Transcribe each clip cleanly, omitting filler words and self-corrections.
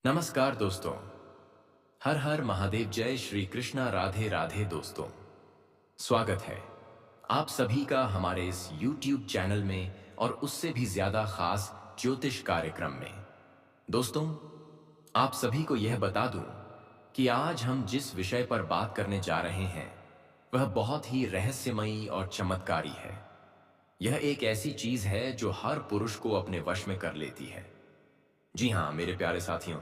नमस्कार दोस्तों। हर हर महादेव, जय श्री कृष्णा, राधे राधे दोस्तों। स्वागत है आप सभी का हमारे इस YouTube चैनल में और उससे भी ज्यादा खास ज्योतिष कार्यक्रम में। दोस्तों, आप सभी को यह बता दूं कि आज हम जिस विषय पर बात करने जा रहे हैं वह बहुत ही रहस्यमयी और चमत्कारी है। यह एक ऐसी चीज है जो हर पुरुष को अपने वश में कर लेती है। जी हाँ मेरे प्यारे साथियों,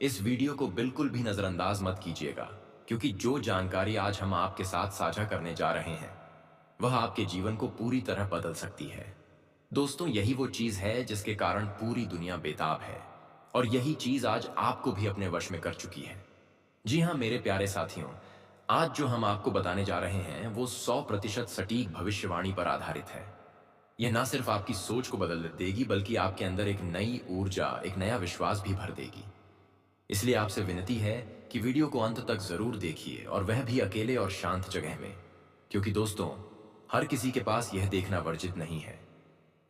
इस वीडियो को बिल्कुल भी नजरअंदाज मत कीजिएगा, क्योंकि जो जानकारी आज हम आपके साथ साझा करने जा रहे हैं वह आपके जीवन को पूरी तरह बदल सकती है। दोस्तों, यही वो चीज है जिसके कारण पूरी दुनिया बेताब है, और यही चीज आज आपको भी अपने वश में कर चुकी है। जी हाँ मेरे प्यारे साथियों, आज जो हम आपको बताने जा रहे हैं वो 100% सटीक भविष्यवाणी पर आधारित है। यह ना सिर्फ आपकी सोच को बदल देगी बल्कि आपके अंदर एक नई ऊर्जा, एक नया विश्वास भी भर देगी। इसलिए आपसे विनती है कि वीडियो को अंत तक जरूर देखिए, और वह भी अकेले और शांत जगह में, क्योंकि दोस्तों हर किसी के पास यह देखना वर्जित नहीं है।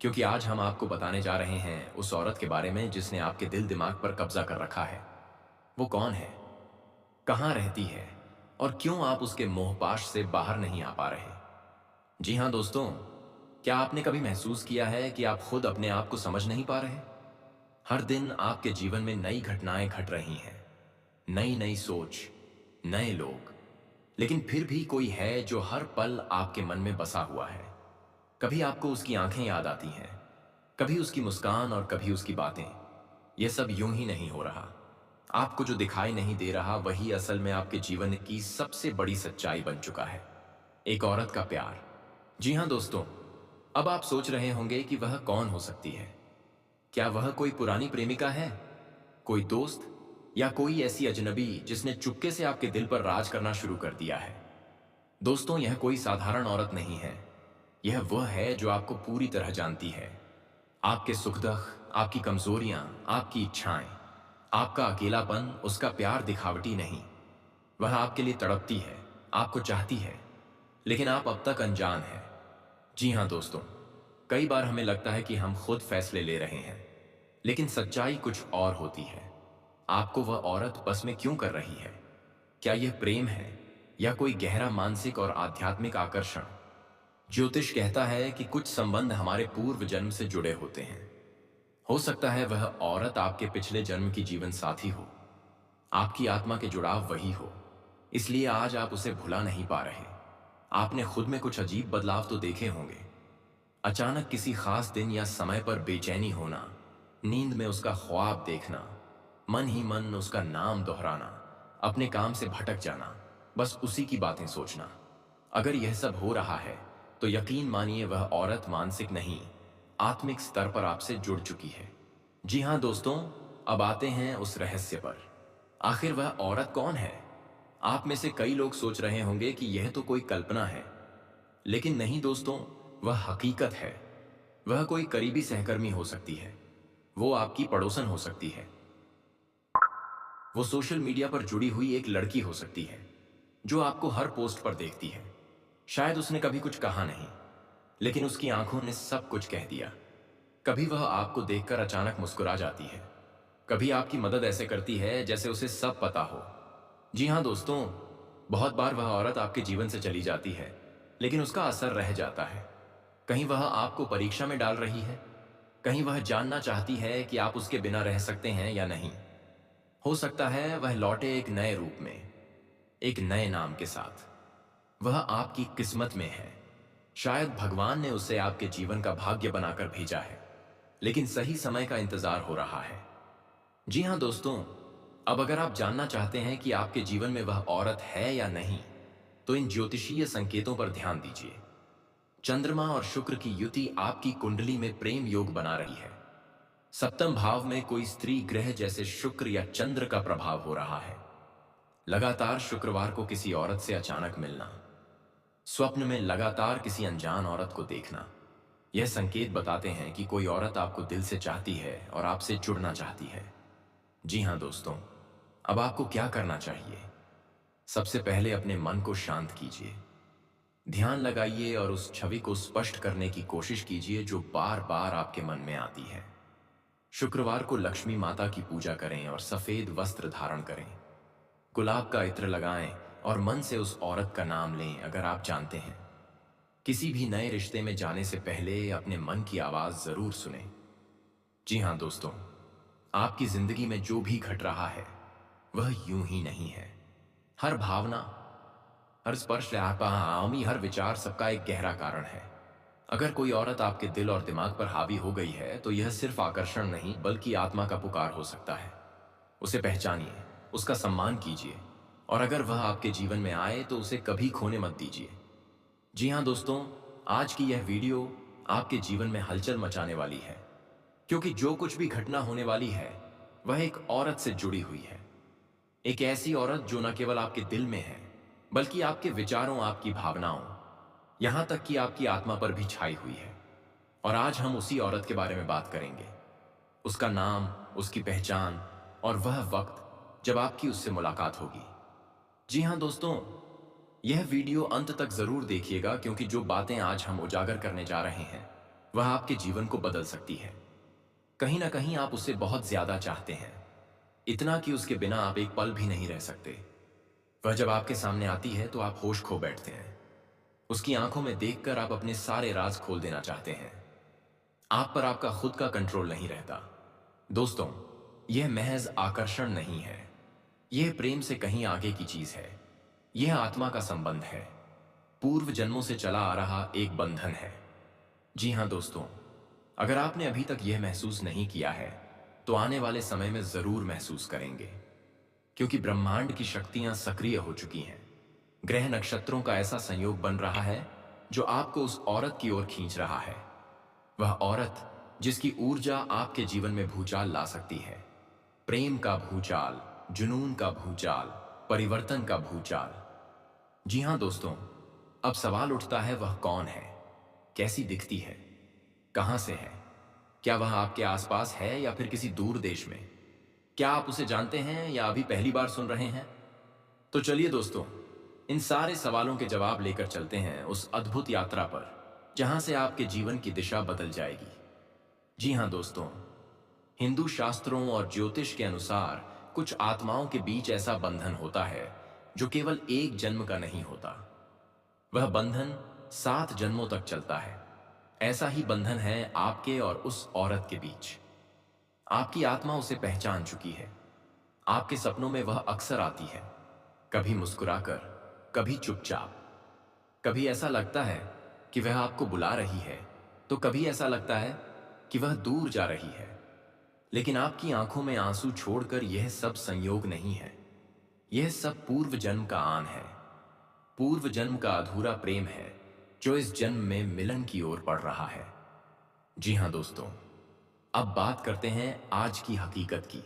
क्योंकि आज हम आपको बताने जा रहे हैं उस औरत के बारे में जिसने आपके दिल दिमाग पर कब्जा कर रखा है। वो कौन है, कहाँ रहती है, और क्यों आप उसके मोहपाश से बाहर नहीं आ पा रहे। जी हाँ दोस्तों, क्या आपने कभी महसूस किया है कि आप खुद अपने आप को समझ नहीं पा रहे। हर दिन आपके जीवन में नई घटनाएं घट रही हैं, नई नई सोच, नए लोग, लेकिन फिर भी कोई है जो हर पल आपके मन में बसा हुआ है। कभी आपको उसकी आंखें याद आती हैं, कभी उसकी मुस्कान, और कभी उसकी बातें। यह सब यूं ही नहीं हो रहा। आपको जो दिखाई नहीं दे रहा वही असल में आपके जीवन की सबसे बड़ी सच्चाई बन चुका है, एक औरत का प्यार। जी हाँ दोस्तों, अब आप सोच रहे होंगे कि वह कौन हो सकती है। क्या वह कोई पुरानी प्रेमिका है, कोई दोस्त, या कोई ऐसी अजनबी जिसने चुपके से आपके दिल पर राज करना शुरू कर दिया है। दोस्तों, यह कोई साधारण औरत नहीं है। यह वह है जो आपको पूरी तरह जानती है। आपके सुख दुख, आपकी कमजोरियां, आपकी इच्छाएं, आपका अकेलापन, उसका प्यार दिखावटी नहीं। वह आपके लिए तड़पती है, आपको चाहती है, लेकिन आप अब तक अनजान हैं। जी हाँ दोस्तों, कई बार हमें लगता है कि हम खुद फैसले ले रहे हैं, लेकिन सच्चाई कुछ और होती है। आपको वह औरत बस में क्यों कर रही है? क्या यह प्रेम है, या कोई गहरा मानसिक और आध्यात्मिक आकर्षण? ज्योतिष कहता है कि कुछ संबंध हमारे पूर्व जन्म से जुड़े होते हैं। हो सकता है वह औरत आपके पिछले जन्म की जीवन साथी हो, आपकी आत्मा के जुड़ाव वही हो, इसलिए आज आप उसे भुला नहीं पा रहे। आपने खुद में कुछ अजीब बदलाव तो देखे होंगे। अचानक किसी खास दिन या समय पर बेचैनी होना, नींद में उसका ख्वाब देखना, मन ही मन उसका नाम दोहराना, अपने काम से भटक जाना, बस उसी की बातें सोचना। अगर यह सब हो रहा है तो यकीन मानिए वह औरत मानसिक नहीं, आत्मिक स्तर पर आपसे जुड़ चुकी है। जी हाँ दोस्तों, अब आते हैं उस रहस्य पर। आखिर वह औरत कौन है? आप में से कई लोग सोच रहे होंगे कि यह तो कोई कल्पना है, लेकिन नहीं दोस्तों, वह हकीकत है। वह कोई करीबी सहकर्मी हो सकती है, वो आपकी पड़ोसन हो सकती है, वो सोशल मीडिया पर जुड़ी हुई एक लड़की हो सकती है जो आपको हर पोस्ट पर देखती है। शायद उसने कभी कुछ कहा नहीं, लेकिन उसकी आंखों ने सब कुछ कह दिया। कभी वह आपको देखकर अचानक मुस्कुरा जाती है, कभी आपकी मदद ऐसे करती है जैसे उसे सब पता हो। जी हाँ दोस्तों, बहुत बार वह औरत आपके जीवन से चली जाती है, लेकिन उसका असर रह जाता है। कहीं वह आपको परीक्षा में डाल रही है, कहीं वह जानना चाहती है कि आप उसके बिना रह सकते हैं या नहीं। हो सकता है वह लौटे एक नए रूप में, एक नए नाम के साथ। वह आपकी किस्मत में है। शायद भगवान ने उसे आपके जीवन का भाग्य बनाकर भेजा है, लेकिन सही समय का इंतजार हो रहा है। जी हाँ दोस्तों, अब अगर आप जानना चाहते हैं कि आपके जीवन में वह औरत है या नहीं, तो इन ज्योतिषीय संकेतों पर ध्यान दीजिए। चंद्रमा और शुक्र की युति आपकी कुंडली में प्रेम योग बना रही है। सप्तम भाव में कोई स्त्री ग्रह जैसे शुक्र या चंद्र का प्रभाव हो रहा है। लगातार शुक्रवार को किसी औरत से अचानक मिलना, स्वप्न में लगातार किसी अनजान औरत को देखना, यह संकेत बताते हैं कि कोई औरत आपको दिल से चाहती है और आपसे जुड़ना चाहती है। जी हाँ दोस्तों, अब आपको क्या करना चाहिए? सबसे पहले अपने मन को शांत कीजिए, ध्यान लगाइए और उस छवि को स्पष्ट करने की कोशिश कीजिए जो बार बार आपके मन में आती है। शुक्रवार को लक्ष्मी माता की पूजा करें और सफेद वस्त्र धारण करें। गुलाब का इत्र लगाएं और मन से उस औरत का नाम लें अगर आप जानते हैं। किसी भी नए रिश्ते में जाने से पहले अपने मन की आवाज जरूर सुने। जी हाँ दोस्तों, आपकी जिंदगी में जो भी घट रहा है वह यूं ही नहीं है। हर भावना, हर स्पर्श, आमी, हर विचार, सबका एक गहरा कारण है। अगर कोई औरत आपके दिल और दिमाग पर हावी हो गई है तो यह सिर्फ आकर्षण नहीं बल्कि आत्मा का पुकार हो सकता है। उसे पहचानिए, उसका सम्मान कीजिए और अगर वह आपके जीवन में आए तो उसे कभी खोने मत दीजिए। जी हाँ दोस्तों, आज की यह वीडियो आपके जीवन में हलचल मचाने वाली है, क्योंकि जो कुछ भी घटना होने वाली है वह एक औरत से जुड़ी हुई है। एक ऐसी औरत जो न केवल आपके दिल में है बल्कि आपके विचारों, आपकी भावनाओं, यहां तक कि आपकी आत्मा पर भी छाई हुई है। और आज हम उसी औरत के बारे में बात करेंगे, उसका नाम, उसकी पहचान और वह वक्त जब आपकी उससे मुलाकात होगी। जी हाँ दोस्तों, यह वीडियो अंत तक जरूर देखिएगा, क्योंकि जो बातें आज हम उजागर करने जा रहे हैं वह आपके जीवन को बदल सकती है। कहीं ना कहीं आप उसे बहुत ज्यादा चाहते हैं, इतना कि उसके बिना आप एक पल भी नहीं रह सकते। वह जब आपके सामने आती है तो आप होश खो बैठते हैं। उसकी आंखों में देखकर आप अपने सारे राज खोल देना चाहते हैं। आप पर आपका खुद का कंट्रोल नहीं रहता। दोस्तों, यह महज आकर्षण नहीं है, यह प्रेम से कहीं आगे की चीज है। यह आत्मा का संबंध है, पूर्व जन्मों से चला आ रहा एक बंधन है। जी हाँ दोस्तों, अगर आपने अभी तक यह महसूस नहीं किया है तो आने वाले समय में जरूर महसूस करेंगे, क्योंकि ब्रह्मांड की शक्तियां सक्रिय हो चुकी हैं। ग्रह नक्षत्रों का ऐसा संयोग बन रहा है जो आपको उस औरत की ओर खींच रहा है। वह औरत जिसकी ऊर्जा आपके जीवन में भूचाल ला सकती है। प्रेम का भूचाल, जुनून का भूचाल, परिवर्तन का भूचाल। जी हां दोस्तों, अब सवाल उठता है, वह कौन है, कैसी दिखती है, कहां से है, क्या वह आपके आसपास है या फिर किसी दूर देश में? क्या आप उसे जानते हैं या अभी पहली बार सुन रहे हैं? तो चलिए दोस्तों, इन सारे सवालों के जवाब लेकर चलते हैं उस अद्भुत यात्रा पर जहां से आपके जीवन की दिशा बदल जाएगी। जी हां दोस्तों, हिंदू शास्त्रों और ज्योतिष के अनुसार कुछ आत्माओं के बीच ऐसा बंधन होता है जो केवल एक जन्म का नहीं होता। वह बंधन 7 जन्मों तक चलता है। ऐसा ही बंधन है आपके और उस औरत के बीच। आपकी आत्मा उसे पहचान चुकी है। आपके सपनों में वह अक्सर आती है, कभी मुस्कुराकर, कभी चुपचाप। कभी ऐसा लगता है कि वह आपको बुला रही है तो कभी ऐसा लगता है कि वह दूर जा रही है। लेकिन आपकी आंखों में आंसू छोड़कर यह सब संयोग नहीं है, यह सब पूर्व जन्म का आन है। पूर्व जन्म का अधूरा प्रेम है जो इस जन्म में मिलन की ओर बढ़ रहा है। जी हां दोस्तों, अब बात करते हैं आज की हकीकत की।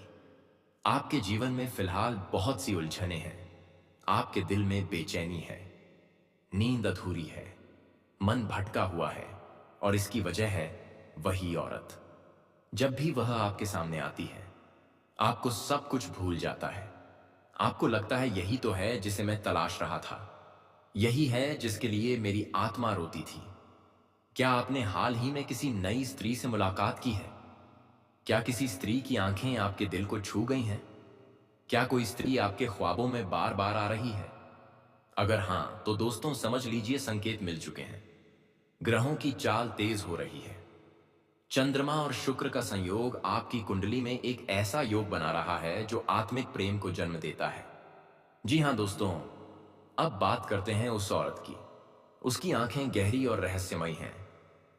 आपके जीवन में फिलहाल बहुत सी उलझनें हैं। आपके दिल में बेचैनी है, नींद अधूरी है, मन भटका हुआ है और इसकी वजह है वही औरत। जब भी वह आपके सामने आती है आपको सब कुछ भूल जाता है। आपको लगता है यही तो है जिसे मैं तलाश रहा था, यही है जिसके लिए मेरी आत्मा रोती थी। क्या आपने हाल ही में किसी नई स्त्री से मुलाकात की है? क्या किसी स्त्री की आंखें आपके दिल को छू गई हैं? क्या कोई स्त्री आपके ख्वाबों में बार बार आ रही है? अगर हां तो दोस्तों समझ लीजिए, संकेत मिल चुके हैं। ग्रहों की चाल तेज हो रही है। चंद्रमा और शुक्र का संयोग आपकी कुंडली में एक ऐसा योग बना रहा है जो आत्मिक प्रेम को जन्म देता है। जी हां दोस्तों, अब बात करते हैं उस औरत की। उसकी आंखें गहरी और रहस्यमयी हैं।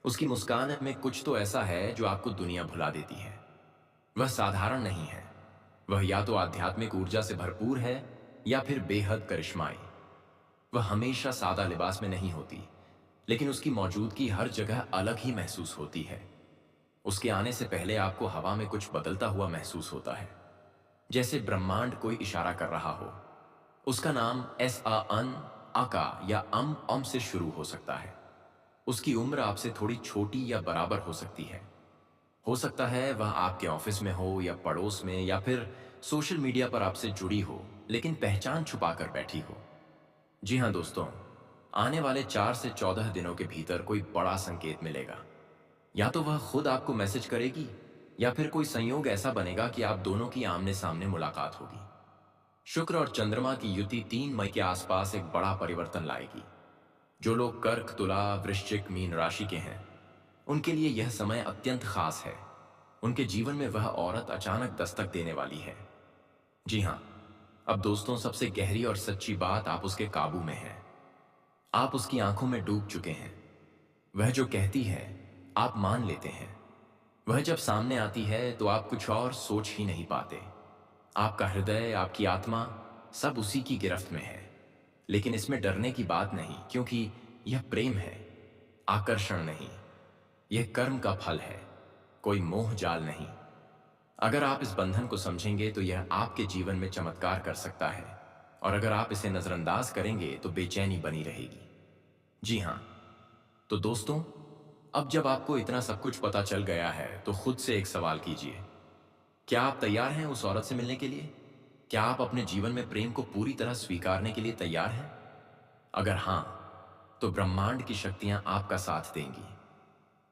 उसकी मुस्कान में कुछ तो ऐसा है जो आपको दुनिया भुला देती है। वह साधारण नहीं है, वह या तो आध्यात्मिक ऊर्जा से भरपूर है या फिर बेहद करिश्माई। वह हमेशा सादा लिबास में नहीं होती, लेकिन उसकी मौजूदगी हर जगह अलग ही महसूस होती है। उसके आने से पहले आपको हवा में कुछ बदलता हुआ महसूस होता है, जैसे ब्रह्मांड कोई इशारा कर रहा हो। उसका नाम एस आ अन आका या अम से शुरू हो सकता है। उसकी उम्र आपसे थोड़ी छोटी या बराबर हो सकती है। हो सकता है वह आपके ऑफिस में हो या पड़ोस में या फिर सोशल मीडिया पर आपसे जुड़ी हो, लेकिन पहचान छुपाकर बैठी हो। जी हां दोस्तों, आने वाले 4 से 14 दिनों के भीतर कोई बड़ा संकेत मिलेगा। या तो वह खुद आपको मैसेज करेगी या फिर कोई संयोग ऐसा बनेगा कि आप दोनों की आमने सामने मुलाकात होगी। शुक्र और चंद्रमा की युति 3 मई के आसपास एक बड़ा परिवर्तन लाएगी। जो लोग कर्क, तुला, वृश्चिक, मीन राशि के हैं, उनके लिए यह समय अत्यंत खास है। उनके जीवन में वह औरत अचानक दस्तक देने वाली है। जी हाँ, अब दोस्तों, सबसे गहरी और सच्ची बात, आप उसके काबू में हैं। आप उसकी आंखों में डूब चुके हैं। वह जो कहती है, आप मान लेते हैं। वह जब सामने आती है तो आप कुछ और सोच ही नहीं पाते। आपका हृदय, आपकी आत्मा, सब उसी की गिरफ्त में है। लेकिन इसमें डरने की बात नहीं, क्योंकि यह प्रेम है, आकर्षण नहीं। यह कर्म का फल है, कोई मोह जाल नहीं। अगर आप इस बंधन को समझेंगे तो यह आपके जीवन में चमत्कार कर सकता है, और अगर आप इसे नजरअंदाज करेंगे तो बेचैनी बनी रहेगी। जी हाँ, तो दोस्तों, अब जब आपको इतना सब कुछ पता चल गया है तो खुद से एक सवाल कीजिए। क्या आप तैयार हैं उस औरत से मिलने के लिए? क्या आप अपने जीवन में प्रेम को पूरी तरह स्वीकारने के लिए तैयार हैं? अगर हां, तो ब्रह्मांड की शक्तियां आपका साथ देंगी।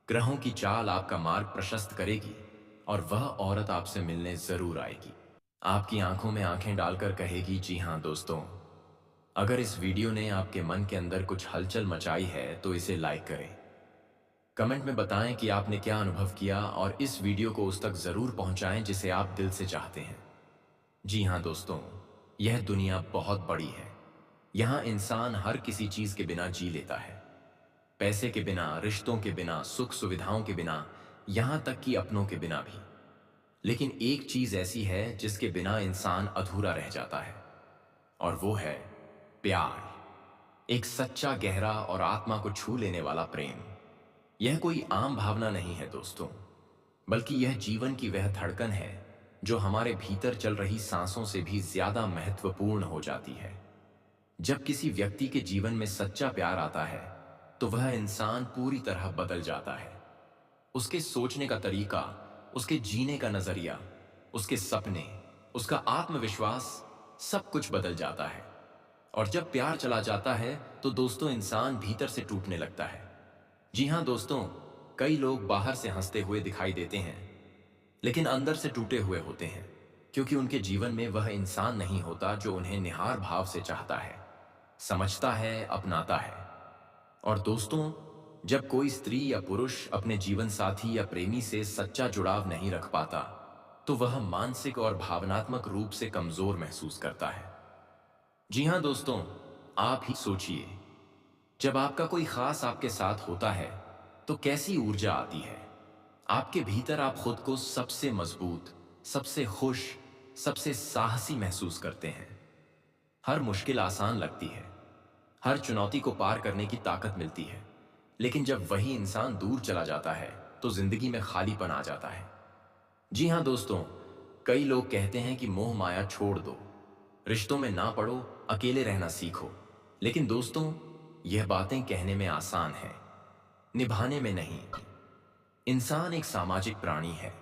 ग्रहों की चाल आपका मार्ग प्रशस्त करेगी, और वह औरत आपसे मिलने जरूर आएगी। आपकी आंखों में आंखें डालकर कहेगी, जी हां दोस्तों, अगर इस वीडियो ने आपके मन के अंदर कुछ हलचल मचाई है तो इसे लाइक करें। कमेंट में बताएं कि आपने क्या अनुभव किया, और इस वीडियो को उस तक जरूर पहुंचाएं जिसे आप दिल से चाहते हैं। जी हां दोस्तों, यह दुनिया बहुत बड़ी है। यहाँ इंसान हर किसी चीज के बिना जी लेता है। पैसे के बिना, रिश्तों के बिना, सुख सुविधाओं के बिना, यहां तक कि अपनों के बिना भी। लेकिन एक चीज ऐसी है जिसके बिना इंसान अधूरा रह जाता है, और वो है प्यार। एक सच्चा, गहरा और आत्मा को छू लेने वाला प्रेम। यह कोई आम भावना नहीं है दोस्तों, बल्कि यह जीवन की वह धड़कन है जो हमारे भीतर चल रही सांसों से भी ज्यादा महत्वपूर्ण हो जाती है। जब किसी व्यक्ति के जीवन में सच्चा प्यार आता है तो वह इंसान पूरी तरह बदल जाता है। उसके सोचने का तरीका, उसके जीने का नजरिया, उसके सपने, उसका आत्मविश्वास, सब कुछ बदल जाता है। और जब प्यार चला जाता है तो दोस्तों, इंसान भीतर से टूटने लगता है। जी हां दोस्तों, कई लोग बाहर से हंसते हुए दिखाई देते हैं, लेकिन अंदर से टूटे हुए होते हैं, क्योंकि उनके जीवन में वह इंसान नहीं होता जो उन्हें निहार भाव से चाहता है, समझता है, अपनाता है। और दोस्तों, जब कोई स्त्री या पुरुष अपने जीवन साथी या प्रेमी से सच्चा जुड़ाव नहीं रख पाता, तो वह मानसिक और भावनात्मक रूप से कमजोर महसूस करता है। जी हां दोस्तों, आप ही सोचिए, जब आपका कोई खास आपके साथ होता है तो कैसी ऊर्जा आती है। आपके भीतर आप खुद को सबसे मजबूत, सबसे खुश, सबसे साहसी महसूस करते हैं। हर मुश्किल आसान लगती है, हर चुनौती को पार करने की ताकत मिलती है। लेकिन जब वही इंसान दूर चला जाता है तो जिंदगी में खालीपन आ जाता है। जी हां दोस्तों, कई लोग कहते हैं कि मोह माया छोड़ दो, रिश्तों में ना पड़ो, अकेले रहना सीखो। लेकिन दोस्तों, यह बातें कहने में आसान है, निभाने में नहीं। इंसान एक सामाजिक प्राणी है।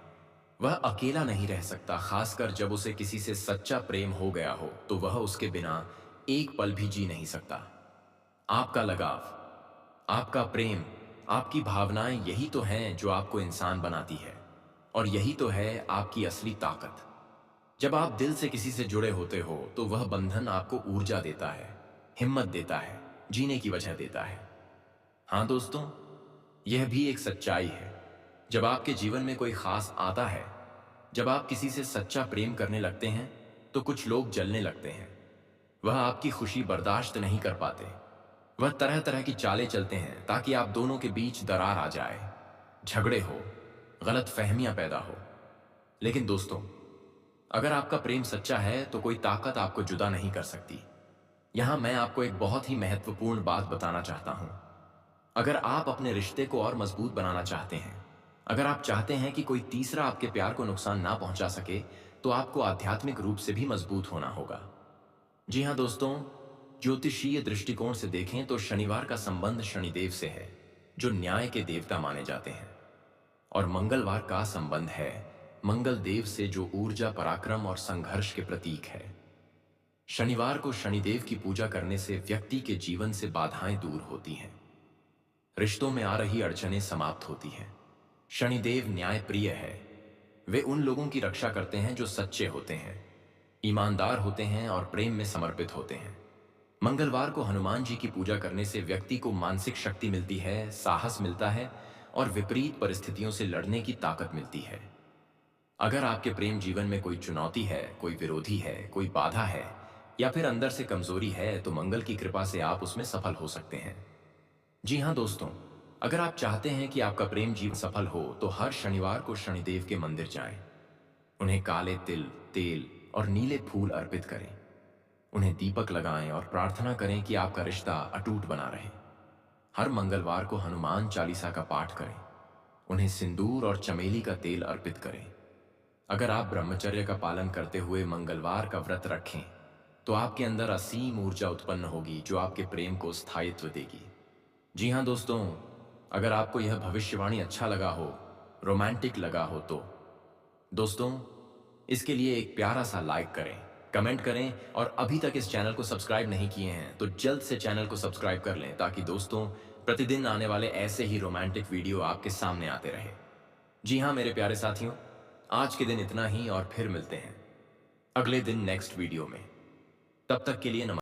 वह अकेला नहीं रह सकता, खासकर जब उसे किसी से सच्चा प्रेम हो गया हो तो वह उसके बिना एक पल भी जी नहीं सकता। आपका लगाव, आपका प्रेम, आपकी भावनाएं, यही तो हैं जो आपको इंसान बनाती है, और यही तो है आपकी असली ताकत। जब आप दिल से किसी से जुड़े होते हो तो वह बंधन आपको ऊर्जा देता है, हिम्मत देता है, जीने की वजह देता है। हाँ दोस्तों, यह भी एक सच्चाई है। जब आपके जीवन में कोई खास आता है, जब आप किसी से सच्चा प्रेम करने लगते हैं, तो कुछ लोग जलने लगते हैं। वह आपकी खुशी बर्दाश्त नहीं कर पाते। वह तरह तरह की चालें चलते हैं ताकि आप दोनों के बीच दरार आ जाए, झगड़े हो, गलत फहमियां पैदा हो। लेकिन दोस्तों, अगर आपका प्रेम सच्चा है तो कोई ताकत आपको जुदा नहीं कर सकती। यहां मैं आपको एक बहुत ही महत्वपूर्ण बात बताना चाहता हूं। अगर आप अपने रिश्ते को और मजबूत बनाना चाहते हैं, अगर आप चाहते हैं कि कोई तीसरा आपके प्यार को नुकसान ना पहुंचा सके, तो आपको आध्यात्मिक रूप से भी मजबूत होना होगा। जी हां दोस्तों, ज्योतिषीय दृष्टिकोण से देखें तो शनिवार का संबंध शनिदेव से है, जो न्याय के देवता माने जाते हैं। और मंगलवार का संबंध है मंगल देव से, जो ऊर्जा, पराक्रम और संघर्ष के प्रतीक है। शनिवार को शनिदेव की पूजा करने से व्यक्ति के जीवन से बाधाएं दूर होती हैं, रिश्तों में आ रही अड़चनें समाप्त होती हैं। शनिदेव न्याय प्रिय है, वे उन लोगों की रक्षा करते हैं जो सच्चे होते हैं, ईमानदार होते हैं और प्रेम में समर्पित होते हैं। मंगलवार को हनुमान जी की पूजा करने से व्यक्ति को मानसिक शक्ति मिलती है, साहस मिलता है और विपरीत परिस्थितियों से लड़ने की ताकत मिलती है। अगर आपके प्रेम जीवन में कोई चुनौती है, कोई विरोधी है, कोई बाधा है या फिर अंदर से कमजोरी है, तो मंगल की कृपा से आप उसमें सफल हो सकते हैं। जी हाँ दोस्तों, अगर आप चाहते हैं कि आपका प्रेम जीवन सफल हो, तो हर शनिवार को शनिदेव के मंदिर जाएं। उन्हें काले तिल, तेल और नीले फूल अर्पित करें। उन्हें दीपक लगाएं और प्रार्थना करें कि आपका रिश्ता अटूट बना रहे। हर मंगलवार को हनुमान चालीसा का पाठ करें। उन्हें सिंदूर और चमेली का तेल अर्पित करें। अगर आप ब्रह्मचर्य का पालन करते हुए मंगलवार का व्रत रखें, तो आपके अंदर असीम ऊर्जा उत्पन्न होगी जो आपके प्रेम को स्थायित्व देगी। जी हाँ दोस्तों, अगर आपको यह भविष्यवाणी अच्छा लगा हो, रोमांटिक लगा हो, तो दोस्तों इसके लिए एक प्यारा सा लाइक करें, कमेंट करें और अभी तक इस चैनल को सब्सक्राइब नहीं किए हैं तो जल्द से चैनल को सब्सक्राइब कर लें, ताकि दोस्तों प्रतिदिन आने वाले ऐसे ही रोमांटिक वीडियो आपके सामने आते रहे। जी हाँ मेरे प्यारे साथियों, आज के दिन इतना ही और फिर मिलते हैं अगले दिन नेक्स्ट वीडियो में। तब तक के लिए नमस्कार।